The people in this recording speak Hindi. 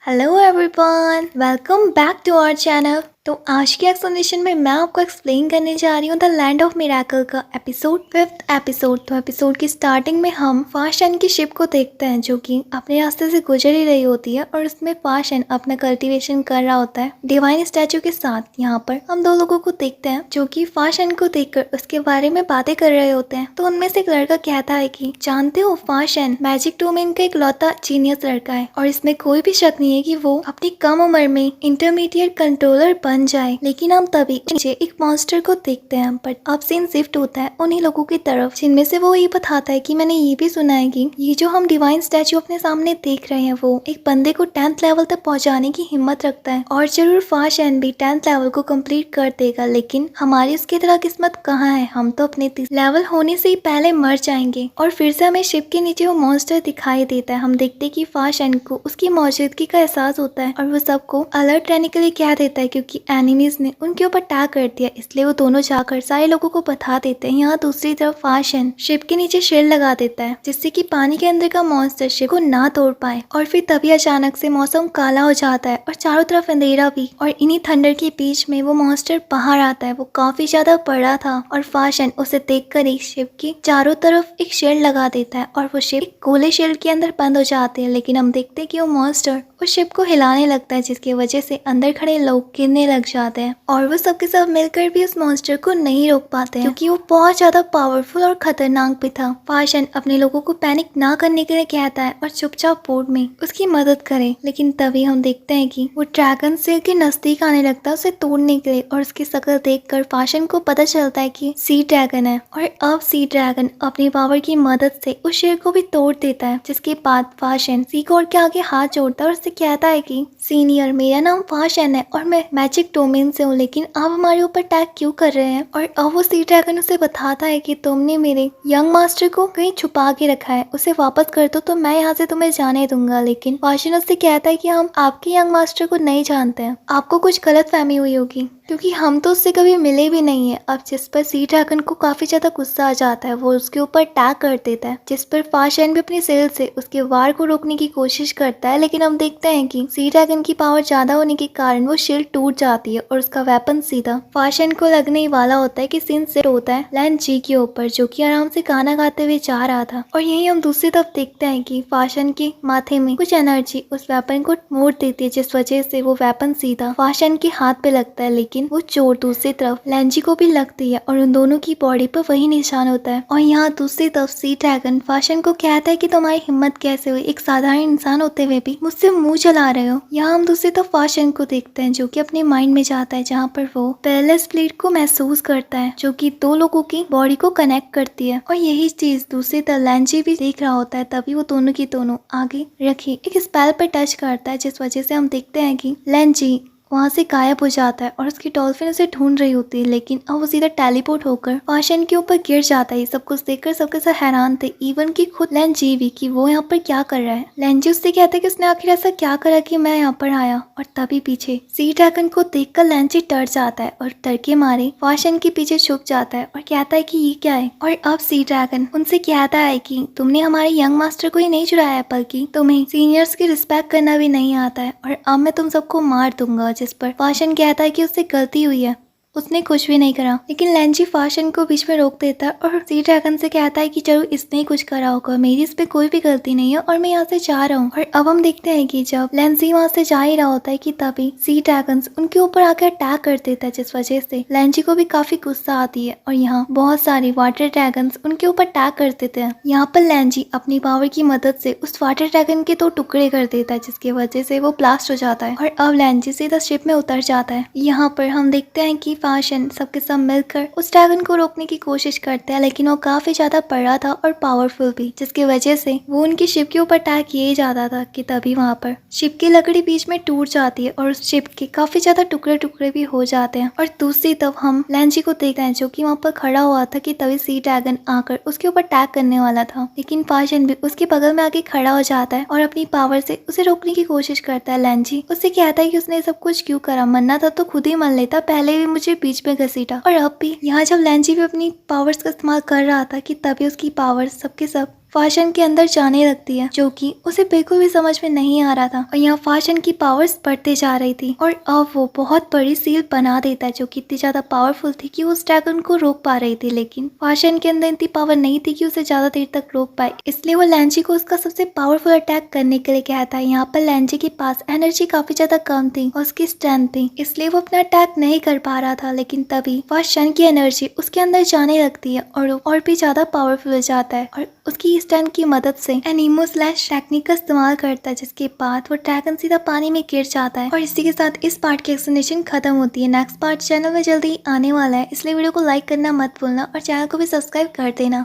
Hello everyone, welcome back to our channel. तो आज के एक्सप्लेनेशन में मैं आपको एक्सप्लेन करने जा रही हूँ द लैंड ऑफ मिरेकल का एपिसोड 5th एपिसोड। तो एपिसोड की स्टार्टिंग में हम फाशन की शिप को देखते हैं जो कि अपने रास्ते से गुजर ही रही होती है और उसमें फाशन अपना कल्टीवेशन कर रहा होता है डिवाइन स्टैचू के साथ। यहाँ पर हम दो लोगों को देखते हैं जो कि फाशन को देखकर उसके बारे में बातें कर रहे होते हैं। तो उनमें से एक लड़का कहता है कि जानते हो फाशन मैजिक डोमेन का एक लौता जीनियस लड़का है और इसमें कोई भी शक नहीं है कि वो अपनी कम उम्र में इंटरमीडिएट कंट्रोलर बन जाए। लेकिन हम तभी नीचे एक मॉन्स्टर को देखते हैं बट अब सीन शिफ्ट होता है उन्हीं लोगों की तरफ जिनमें से वो ये बताता है कि मैंने ये भी सुना है कि ये जो हम डिवाइन स्टैचू अपने सामने देख रहे हैं वो एक बंदे को 10th लेवल तक पहुंचाने की हिम्मत रखता है और जरूर फाशन भी 10th लेवल को कंप्लीट कर देगा। लेकिन हमारी उसकी तरह किस्मत कहाँ है, हम तो अपने लेवल होने से ही पहले मर जाएंगे। और फिर से हमें शिप के नीचे वो मॉन्स्टर दिखाई देता है। हम देखते कि फाशन को उसकी मौजूदगी का एहसास होता है और वो सबको अलर्ट रहने के लिए कह देता है क्योंकि एनिमीज ने उनके ऊपर अटैक कर दिया, इसलिए वो दोनों जाकर सारे लोगों को बता देते हैं। यहाँ दूसरी तरफ फाशन शिप के नीचे शील्ड लगा देता है जिससे कि पानी के अंदर का मॉन्स्टर शिप को ना तोड़ पाए। और फिर तभी अचानक से मौसम काला हो जाता है और चारों तरफ अंधेरा भी, और इन्हीं थंडर के बीच में वो मॉन्स्टर बाहर आता है। वो काफी ज्यादा बड़ा था और फाशन उसे देखकर ही शिप की चारों तरफ एक शील्ड लगा देता है और वो शिप एक गोले शील्ड के अंदर बंद हो जाते हैं। लेकिन हम देखते हैं कि वो मॉन्स्टर उस शिप को हिलाने लगता है जिसकी वजह से अंदर खड़े लोग गिरने लग जाते हैं और वो सबके सब मिलकर भी उस मॉन्स्टर को नहीं रोक पाते हैं क्योंकि वो बहुत ज्यादा पावरफुल और खतरनाक भी था। फाशन अपने लोगों को पैनिक ना करने के लिए कहता है और चुपचाप बोर्ड में उसकी मदद करे। लेकिन तभी हम देखते हैं कि वो ड्रैगन सेल के नजदीक आने लगता है उसे तोड़ने के लिए और उसकी शक्ल देखकर फाशन को पता चलता है कि सी ड्रैगन है। और अब सी ड्रैगन अपनी पावर की मदद से उस शेर को भी तोड़ देता है जिसके बाद फाशन सी को के आगे हाथ जोड़ता है और उससे कहता है कि सीनियर, मेरा नाम फाशन है और मैं मैजिक डोमेन से हूँ, लेकिन आप हमारे ऊपर अटैक क्यों कर रहे हैं। और अब वो सी ड्रैगन उसे बताता है कि तुमने मेरे यंग मास्टर को कहीं छुपा के रखा है, उसे वापस कर दो तो मैं यहाँ से तुम्हें जाने दूंगा। लेकिन फाशन उससे कहता है कि हम आपके यंग मास्टर को नहीं जानते हैं, आपको कुछ गलत फहमी हुई होगी क्योंकि हम तो उससे कभी मिले भी नहीं है। अब जिस पर सी ड्रैगन को काफी ज्यादा गुस्सा आ जाता है, वो उसके ऊपर अटैक कर देता है जिस पर फाशन भी अपनी सेल से उसके वार को रोकने की कोशिश करता है। लेकिन हम देखते हैं कि सी ड्रैगन की पावर ज्यादा होने के कारण वो शील्ड टूट जाती है और उसका वेपन सीधा फाशन को लगने ही वाला होता है कि सीन सेट होता है लैंड जी के ऊपर जो कि आराम से गाना गाते हुए जा रहा था। और यही हम दूसरी तरफ देखते हैं कि फाशन के माथे में कुछ एनर्जी उस वेपन को मोड़ देती है जिस वजह से वो वेपन सीधा फाशन के हाथ पे लगता है। लेकिन वो चोट दूसरी तरफ लैंजी को भी लगती है और उन दोनों की बॉडी पर वही निशान होता है। और यहाँ दूसरी तरफ सी ड्रैगन फाशन को कहता है कि तुम्हारी हिम्मत कैसे हुई, एक साधारण इंसान होते हुए भी मुझसे मुंह चला रहे हो। यहाँ हम दूसरी तरफ फाशन को देखते हैं जो कि अपने माइंड में जाता है जहाँ पर वो पैरलेस प्लेट को महसूस करता है जो कि दो लोगों की बॉडी को कनेक्ट करती है। और यही चीज दूसरी तरफ लैंजी भी देख रहा होता है। तभी वो दोनों की दोनों आगे रखी एक स्पेल पर टच करता है जिस वजह से हम देखते हैं कि लैंजी वहाँ से गायब हो जाता है और उसकी डॉल्फिन उसे ढूंढ रही होती है। लेकिन अब वो सीधा टेलीपोर्ट होकर फाशन के ऊपर गिर जाता है। सब कुछ देखकर सबके सब हैरान थे, इवन कि खुद लैंजी भी कि वो यहाँ पर क्या कर रहा है। लैंजी उससे कहता है कि उसने आखिर ऐसा क्या करा कि मैं यहाँ पर आया। और तभी पीछे सी ड्रैगन को देखकर लैंजी डर जाता है और डर के मारे फाशन के पीछे छुप जाता है और कहता है कि ये क्या है। और अब सी ड्रैगन उनसे कहता है कि तुमने हमारे यंग मास्टर को ही नहीं चुराया है बल्कि तुम्हें सीनियर्स की रिस्पेक्ट करना भी नहीं आता है और अब मैं तुम सबको मार दूंगा। जिस पर फाशन कहता है कि उससे गलती हुई है, उसने कुछ भी नहीं करा। लेकिन लैंजी फाशन को बीच में रोक देता है और सी ड्रैगन से कहता है कि चलो इसने ही कुछ करा होगा, मेरी इस पे कोई भी गलती नहीं है और मैं यहाँ से जा रहा हूँ। और अब हम देखते हैं कि जब लैंजी वहाँ से जा ही रहा होता है कि तभी सी ड्रैगन उनके ऊपर आकर अटैक कर देता है जिस वजह से लैंजी को भी काफी गुस्सा आती है और यहाँ बहुत सारे वाटर ड्रैगन उनके ऊपर अटैक कर देते हैं। यहाँ पर लैंजी अपनी पावर की मदद से उस वाटर ड्रैगन के 2 टुकड़े कर देता है जिसकी वजह से वो ब्लास्ट हो जाता है और अब लैंजी सीधा शिप में उतर जाता है। यहाँ पर हम देखते हैं कि फाशन सबके सब मिलकर उस ड्रैगन को रोकने की कोशिश करते हैं लेकिन वो काफी ज्यादा बड़ा था और पावरफुल भी जिसकी वजह से वो उनकी शिप के ऊपर अटैक किए जाता था। कि तभी वहाँ पर शिप की लकड़ी बीच में टूट जाती है और उस शिप के काफी ज्यादा टुकड़े टुकड़े भी हो जाते हैं। और दूसरी तरफ हम लैंजी को देखते हैं जो कि वहाँ पर खड़ा हुआ था कि तभी सी ड्रैगन आकर उसके ऊपर अटैक करने वाला था। लेकिन फाशन भी उसके बगल में आके खड़ा हो जाता है और अपनी पावर से उसे रोकने की कोशिश करता है। लैंजी उससे कहता है कि उसने सब कुछ क्यों करा, मरना था तो खुद ही मर लेता, पहले भी मुझे बीच में घसीटा। और अब भी यहाँ जब लैंजी भी अपनी पावर्स का इस्तेमाल कर रहा था कि तभी उसकी पावर्स सबके सब फाशन के अंदर जाने लगती है, जो कि उसे बिल्कुल भी समझ में नहीं आ रहा था। और यहाँ फाशन की पावर्स बढ़ते जा रही थी और अब वो बहुत बड़ी सील बना देता है, जो कि इतनी ज्यादा पावरफुल थी कि वो उस ड्रैगन को रोक पा रही थी। लेकिन फाशन के अंदर इतनी पावर नहीं थी कि उसे ज्यादा देर तक रोक पाए, इसलिए वो लैंजी को उसका सबसे पावरफुल अटैक करने के लिए कहता है। यहाँ पर लैंजी के पास एनर्जी काफी ज्यादा कम थी और उसकी स्ट्रेंथ थी, इसलिए वो अपना अटैक नहीं कर पा रहा था। लेकिन तभी फाशन की एनर्जी उसके अंदर जाने लगती है और भी ज्यादा पावरफुल हो जाता है और उसकी स्ट्रेंथ की मदद से एनीमो स्लैश टेक्निक का इस्तेमाल करता है, जिसके बाद वो ड्रैगन सीधा पानी में गिर जाता है। और इसी के साथ इस पार्ट की एक्सप्लेनेशन खत्म होती है। नेक्स्ट पार्ट चैनल में जल्दी आने वाला है, इसलिए वीडियो को लाइक करना मत भूलना और चैनल को भी सब्सक्राइब कर देना।